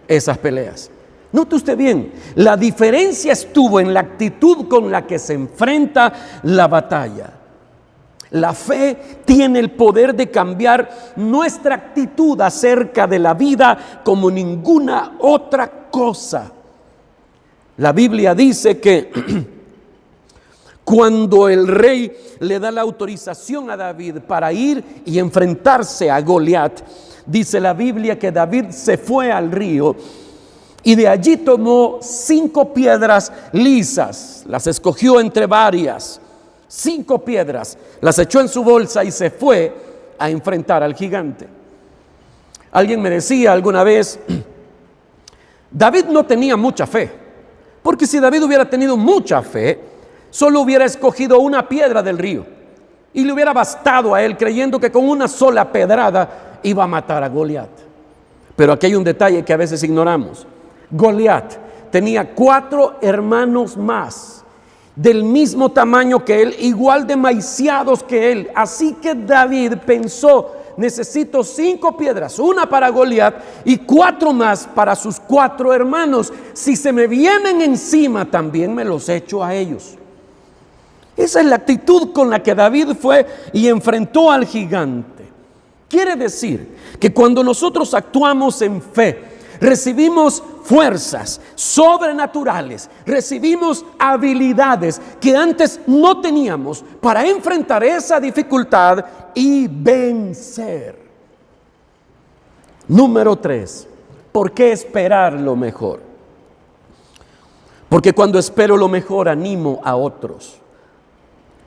Speaker 3: esas peleas. Note usted bien, la diferencia estuvo en la actitud con la que se enfrenta la batalla. La fe tiene el poder de cambiar nuestra actitud acerca de la vida como ninguna otra cosa. La Biblia dice que cuando el rey le da la autorización a David para ir y enfrentarse a Goliat, dice la Biblia que David se fue al río y de allí tomó 5 piedras lisas, las escogió entre varias, 5 piedras, las echó en su bolsa y se fue a enfrentar al gigante. Alguien me decía alguna vez, David no tenía mucha fe, porque si David hubiera tenido mucha fe, solo hubiera escogido una piedra del río y le hubiera bastado a él, creyendo que con una sola pedrada iba a matar a Goliat. Pero aquí hay un detalle que a veces ignoramos. Goliat tenía 4 hermanos más, del mismo tamaño que él, igual de maiciados que él. Así que David pensó, necesito 5 piedras, una para Goliat y 4 más para sus 4 hermanos. Si se me vienen encima, también me los echo a ellos. Esa es la actitud con la que David fue y enfrentó al gigante. Quiere decir que cuando nosotros actuamos en fe, recibimos fuerzas sobrenaturales, recibimos habilidades que antes no teníamos para enfrentar esa dificultad y vencer. Número 3, ¿por qué esperar lo mejor? Porque cuando espero lo mejor, animo a otros.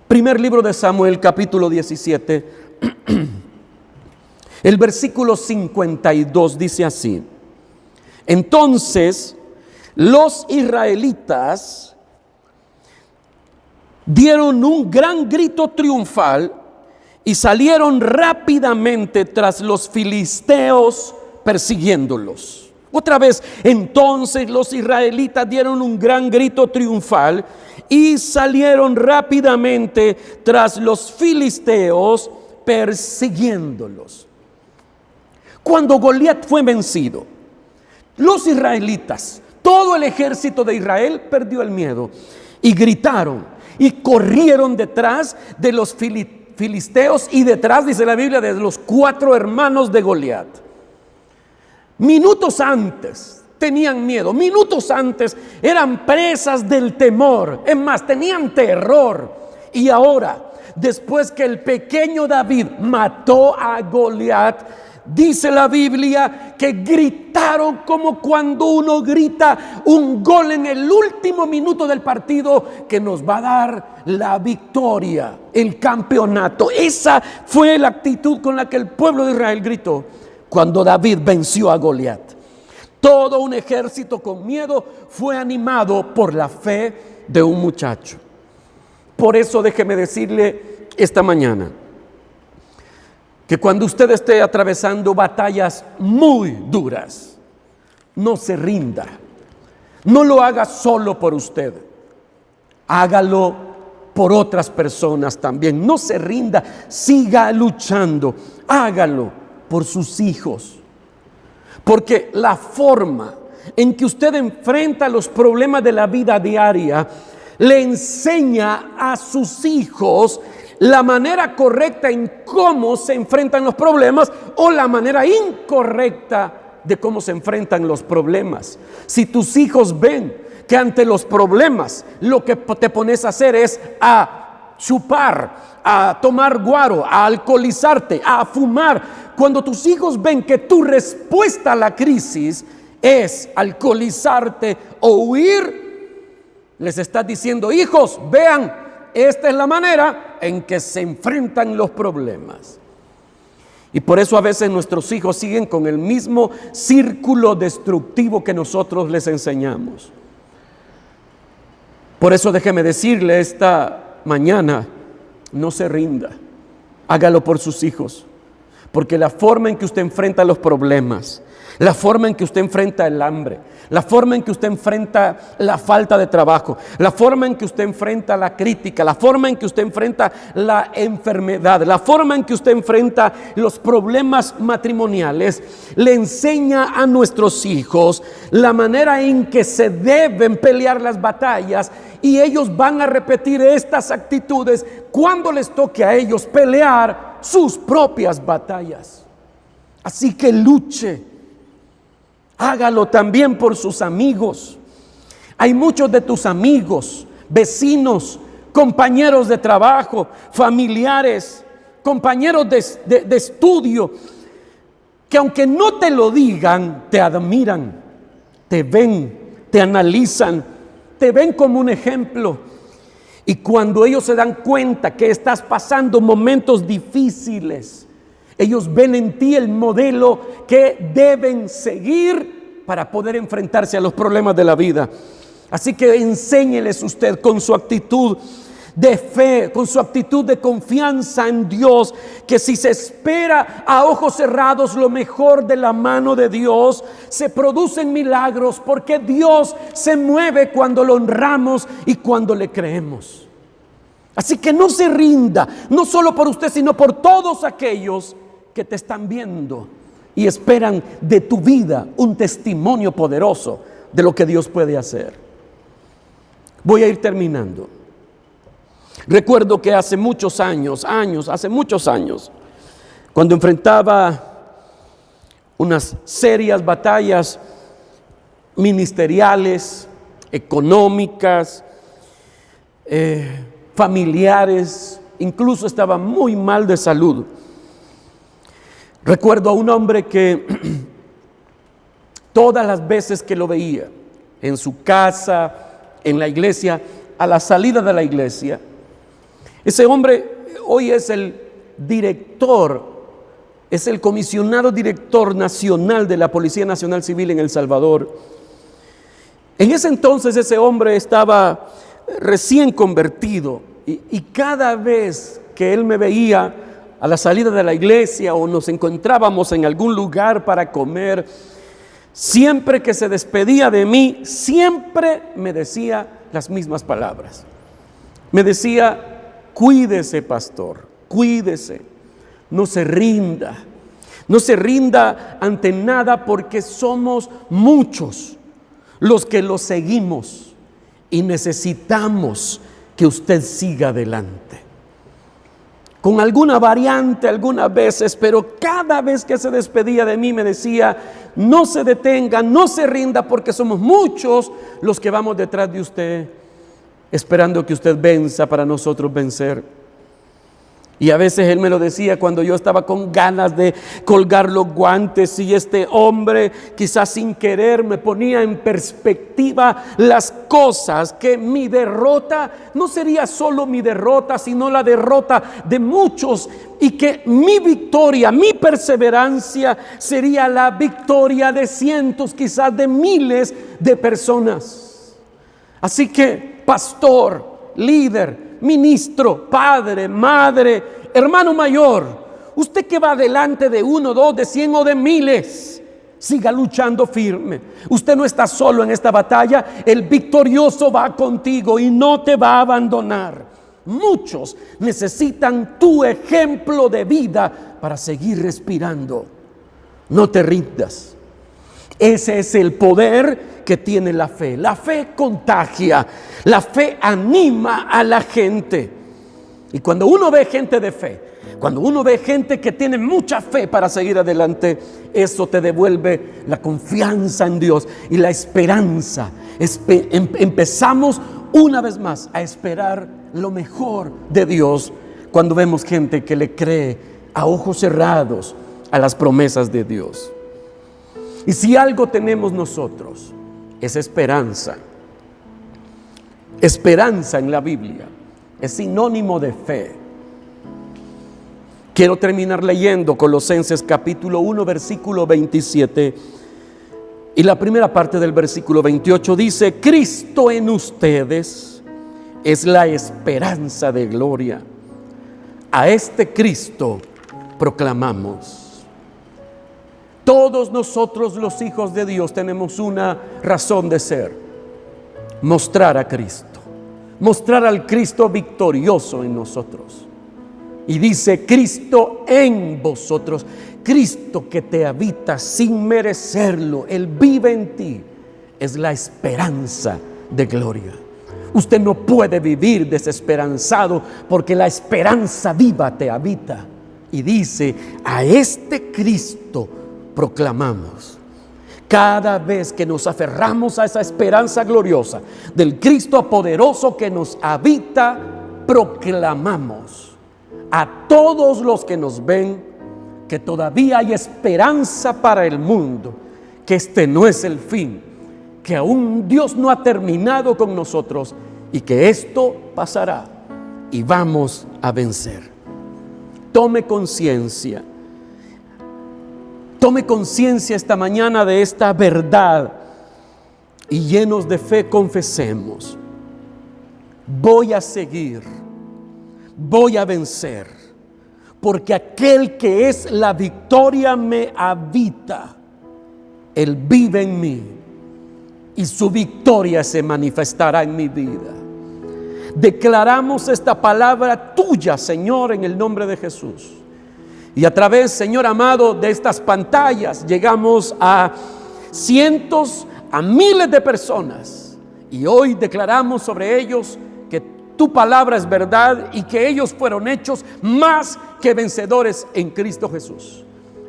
Speaker 3: Primer libro de Samuel, capítulo 17, el versículo 52 dice así: entonces los israelitas dieron un gran grito triunfal y salieron rápidamente tras los filisteos persiguiéndolos. Otra vez, entonces los israelitas dieron un gran grito triunfal y salieron rápidamente tras los filisteos persiguiéndolos. Cuando Goliat fue vencido, los israelitas, todo el ejército de Israel perdió el miedo y gritaron y corrieron detrás de los filisteos y detrás, dice la Biblia, de los 4 hermanos de Goliat. Minutos antes tenían miedo, minutos antes eran presas del temor, es más, tenían terror. Y ahora, después que el pequeño David mató a Goliat, dice la Biblia que gritaron como cuando uno grita un gol en el último minuto del partido que nos va a dar la victoria, el campeonato. Esa fue la actitud con la que el pueblo de Israel gritó cuando David venció a Goliat. Todo un ejército con miedo fue animado por la fe de un muchacho. Por eso déjeme decirle esta mañana que cuando usted esté atravesando batallas muy duras, no se rinda. No lo haga solo por usted. Hágalo por otras personas también. No se rinda, siga luchando. Hágalo por sus hijos. Porque la forma en que usted enfrenta los problemas de la vida diaria le enseña a sus hijos la manera correcta en cómo se enfrentan los problemas o la manera incorrecta de cómo se enfrentan los problemas. Si tus hijos ven que ante los problemas lo que te pones a hacer es a chupar, a tomar guaro, a alcoholizarte, a fumar, cuando tus hijos ven que tu respuesta a la crisis es alcoholizarte o huir, les estás diciendo: hijos, vean, esta es la manera en que se enfrentan los problemas. Y por eso a veces nuestros hijos siguen con el mismo círculo destructivo que nosotros les enseñamos. Por eso déjeme decirle esta mañana, no se rinda, hágalo por sus hijos, porque la forma en que usted enfrenta los problemas, la forma en que usted enfrenta el hambre, la forma en que usted enfrenta la falta de trabajo, la forma en que usted enfrenta la crítica, la forma en que usted enfrenta la enfermedad, la forma en que usted enfrenta los problemas matrimoniales, le enseña a nuestros hijos la manera en que se deben pelear las batallas, y ellos van a repetir estas actitudes cuando les toque a ellos pelear sus propias batallas. Así que luche. Hágalo también por sus amigos. Hay muchos de tus amigos, vecinos, compañeros de trabajo, familiares, compañeros de estudio, que aunque no te lo digan, te admiran, te ven, te analizan, te ven como un ejemplo. Y cuando ellos se dan cuenta que estás pasando momentos difíciles, ellos ven en ti el modelo que deben seguir para poder enfrentarse a los problemas de la vida. Así que enséñeles usted con su actitud de fe, con su actitud de confianza en Dios, que si se espera a ojos cerrados lo mejor de la mano de Dios, se producen milagros, porque Dios se mueve cuando lo honramos y cuando le creemos. Así que no se rinda, no solo por usted, sino por todos aquellos que te están viendo y esperan de tu vida un testimonio poderoso de lo que Dios puede hacer. Voy a ir terminando. Recuerdo que hace muchos años, cuando enfrentaba unas serias batallas ministeriales, económicas, familiares, incluso estaba muy mal de salud. Recuerdo a un hombre que todas las veces que lo veía, en su casa, en la iglesia, a la salida de la iglesia, ese hombre hoy es el director, es el comisionado director nacional de la Policía Nacional Civil en El Salvador. En ese entonces ese hombre estaba recién convertido y cada vez que él me veía a la salida de la iglesia o nos encontrábamos en algún lugar para comer, siempre que se despedía de mí, siempre me decía las mismas palabras. Me decía: cuídese, pastor, cuídese, no se rinda ante nada, porque somos muchos los que lo seguimos y necesitamos que usted siga adelante. Con alguna variante algunas veces, pero cada vez que se despedía de mí me decía: no se detenga, no se rinda, porque somos muchos los que vamos detrás de usted, esperando que usted venza para nosotros vencer. Y a veces él me lo decía cuando yo estaba con ganas de colgar los guantes, y este hombre, quizás sin querer, me ponía en perspectiva las cosas, que mi derrota no sería solo mi derrota, sino la derrota de muchos, y que mi victoria, mi perseverancia sería la victoria de cientos, quizás de miles de personas. Así que, pastor, líder, ministro, padre, madre, hermano mayor, usted que va delante de uno, dos, de 100 o de miles, siga luchando firme. Usted no está solo en esta batalla, el victorioso va contigo y no te va a abandonar. Muchos necesitan tu ejemplo de vida para seguir respirando. No te rindas. Ese es el poder que tiene la fe. La fe contagia, la fe anima a la gente. Y cuando uno ve gente de fe, cuando uno ve gente que tiene mucha fe para seguir adelante, eso te devuelve la confianza en Dios y la esperanza. Empezamos una vez más a esperar lo mejor de Dios cuando vemos gente que le cree a ojos cerrados a las promesas de Dios. Y si algo tenemos nosotros, es esperanza. Esperanza en la Biblia es sinónimo de fe. Quiero terminar leyendo Colosenses capítulo 1, versículo 27. Y la primera parte del versículo 28 dice: Cristo en ustedes, es la esperanza de gloria. A este Cristo proclamamos. Todos nosotros los hijos de Dios tenemos una razón de ser: mostrar a Cristo, mostrar al Cristo victorioso en nosotros. Y dice: Cristo en vosotros, Cristo que te habita sin merecerlo, Él vive en ti, es la esperanza de gloria. Usted no puede vivir desesperanzado, porque la esperanza viva te habita. Y dice: a este Cristo proclamamos. Cada vez que nos aferramos a esa esperanza gloriosa del Cristo poderoso que nos habita, proclamamos a todos los que nos ven que todavía hay esperanza para el mundo, que este no es el fin, que aún Dios no ha terminado con nosotros y que esto pasará y vamos a vencer. Tome conciencia esta mañana de esta verdad y llenos de fe confesemos: voy a seguir, voy a vencer, porque aquel que es la victoria me habita. Él vive en mí y su victoria se manifestará en mi vida. Declaramos esta palabra tuya, Señor, en el nombre de Jesús. Y a través, Señor amado, de estas pantallas llegamos a cientos, a miles de personas. Y hoy declaramos sobre ellos que tu palabra es verdad y que ellos fueron hechos más que vencedores en Cristo Jesús.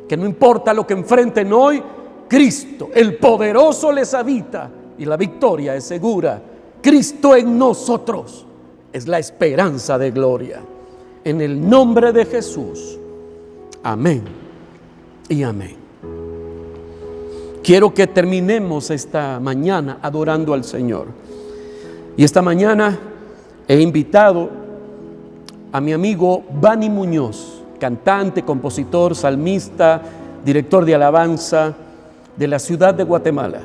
Speaker 3: Que no importa lo que enfrenten hoy, Cristo, el poderoso, les habita y la victoria es segura. Cristo en nosotros es la esperanza de gloria. En el nombre de Jesús. Amén y amén. Quiero que terminemos esta mañana adorando al Señor. Y esta mañana he invitado a mi amigo Bani Muñoz, cantante, compositor, salmista, director de alabanza de la ciudad de Guatemala.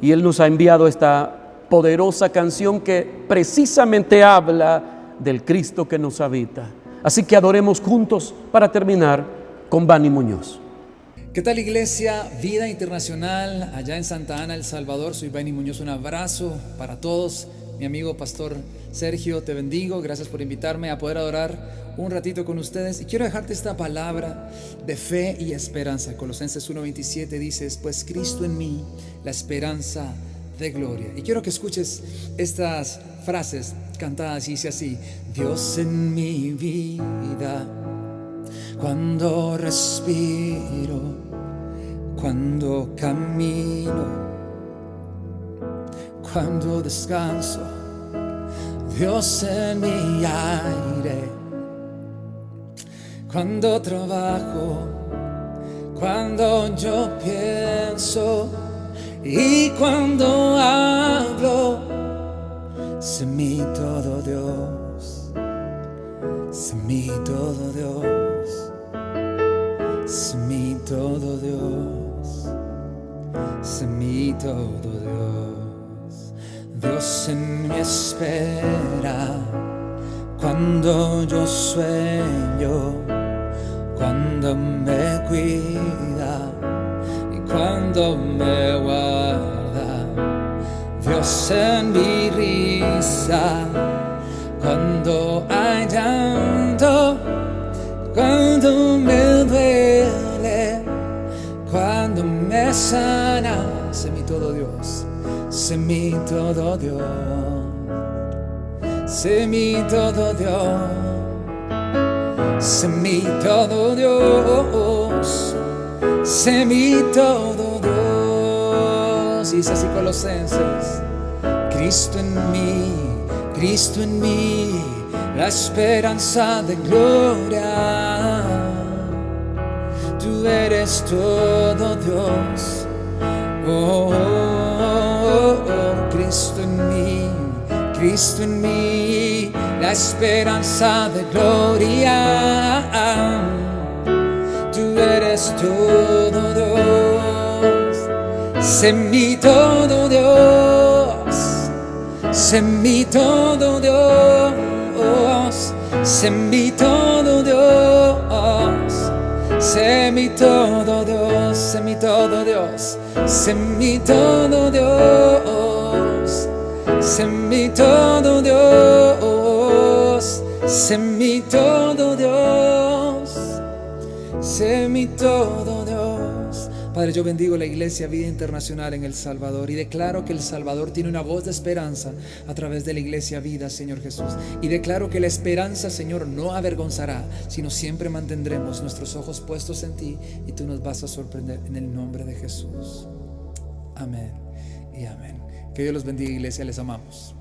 Speaker 3: Y él nos ha enviado esta poderosa canción que precisamente habla del Cristo que nos habita. Así que adoremos juntos para terminar con Bani Muñoz.
Speaker 4: ¿Qué tal, iglesia Vida Internacional allá en Santa Ana, El Salvador? Soy Bani Muñoz, un abrazo para todos. Mi amigo pastor Sergio, te bendigo, gracias por invitarme a poder adorar un ratito con ustedes. Y quiero dejarte esta palabra de fe y esperanza. Colosenses 1:27 dice: pues Cristo en mí, la esperanza de gloria. Y quiero que escuches estas frases cantadas y dice así: Dios en mi vida, cuando respiro, cuando camino, cuando descanso. Dios en mi aire, cuando trabajo, cuando yo pienso y cuando hablo. Sé mi todo Dios, sé mi todo Dios, sé mi todo Dios, sé mi todo Dios. Dios en mi espera, cuando yo sueño, cuando me cuida y cuando me guarda. Dios en mi risa, cuando hay llanto, cuando me duele, cuando me sana. Sé mi todo Dios, sé mi todo Dios, sé mi todo Dios, sé mi todo Dios, sé mi todo Dios. Y dice así Colosenses: Cristo en mí, la esperanza de gloria. Tú eres todo Dios. Oh, oh, oh, Cristo en mí, la esperanza de gloria. Tú eres todo Dios, sé mi todo Dios, sé mi todo, Dios, sé mi todo, Dios, sé mi todo, Dios, sé mi todo, Dios, sé mi todo, Dios, sé mi todo, Dios, sé mi todo, Dios, sé mi todo, Dios. Padre, yo bendigo la Iglesia Vida Internacional en El Salvador y declaro que El Salvador tiene una voz de esperanza a través de la Iglesia Vida, Señor Jesús. Y declaro que la esperanza, Señor, no avergonzará, sino siempre mantendremos nuestros ojos puestos en ti y tú nos vas a sorprender en el nombre de Jesús. Amén y amén. Que Dios los bendiga, Iglesia, les amamos.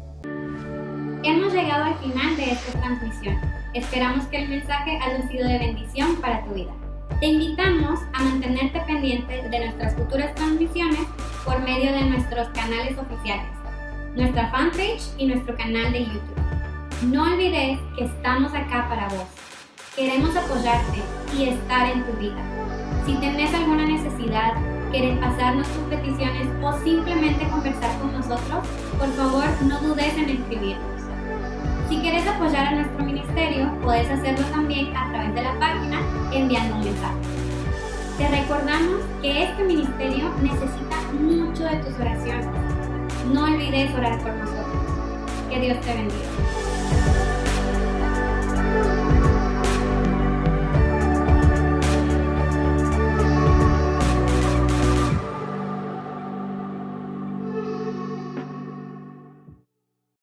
Speaker 5: Hemos llegado al final de esta transmisión. Esperamos que el mensaje haya sido de bendición para tu vida. Te invitamos a mantenerte pendiente de nuestras futuras transmisiones por medio de nuestros canales oficiales, nuestra fanpage y nuestro canal de YouTube. No olvides que estamos acá para vos. Queremos apoyarte y estar en tu vida. Si tenés alguna necesidad, querés pasarnos tus peticiones o simplemente conversar con nosotros, por favor no dudes en escribirnos. Si quieres apoyar a nuestro ministerio, puedes hacerlo también a través de la página enviando un mensaje. Te recordamos que este ministerio necesita mucho de tus oraciones. No olvides orar por nosotros. Que Dios te bendiga.